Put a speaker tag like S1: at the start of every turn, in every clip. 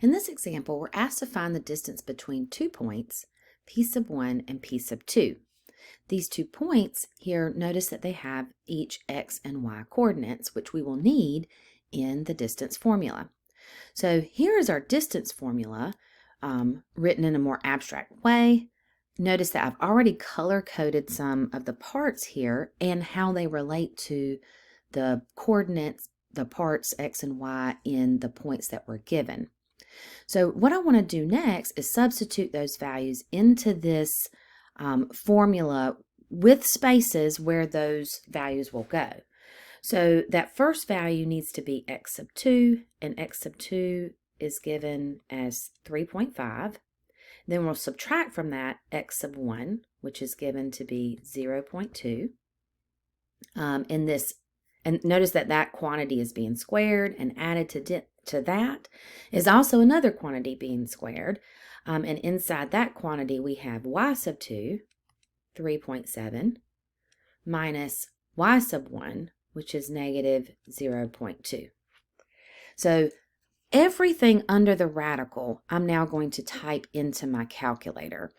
S1: In this example, we're asked to find the distance between 2 points, P sub 1 and P sub 2. These 2 points here, notice that they have each x and y coordinates, which we will need in the distance formula. So here is our distance formula written in a more abstract way. Notice that I've already color-coded some of the parts here and how they relate to the coordinates, the parts x and y in the points that were given. So what I want to do next is substitute those values into this formula with spaces where those values will go. So that first value needs to be x sub 2, and x sub 2 is given as 3.5. Then we'll subtract from that x sub 1, which is given to be 0.2. And notice that that quantity is being squared, and added to that is also another quantity being squared. And inside that quantity, we have y sub 2, 3.7, minus y sub 1, which is negative 0.2. So everything under the radical, I'm now going to type into my calculator.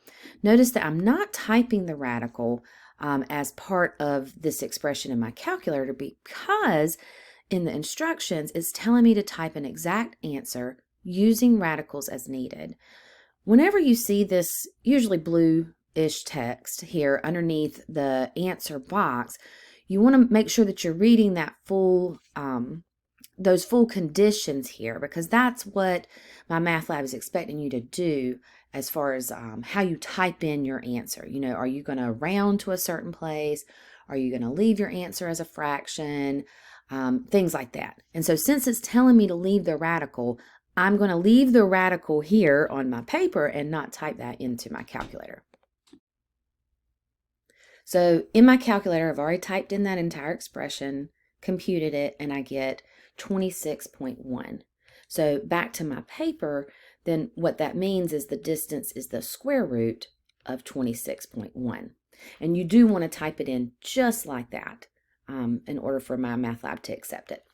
S1: Notice that I'm not typing the radical as part of this expression in my calculator because in the instructions, it's telling me to type an exact answer using radicals as needed. Whenever you see this usually blue-ish text here underneath the answer box, you want to make sure that you're reading that full, those full conditions here, because that's what my math lab is expecting you to do as far as how you type in your answer. You know, are you going to round to a certain place? Are you going to leave your answer as a fraction? Things like that. And so since it's telling me to leave the radical, I'm going to leave the radical here on my paper and not type that into my calculator. So in my calculator, I've already typed in that entire expression, computed it, and I get 26.1. So back to my paper, then what that means is the distance is the square root of 26.1. And you do want to type it in just like that in order for my math lab to accept it.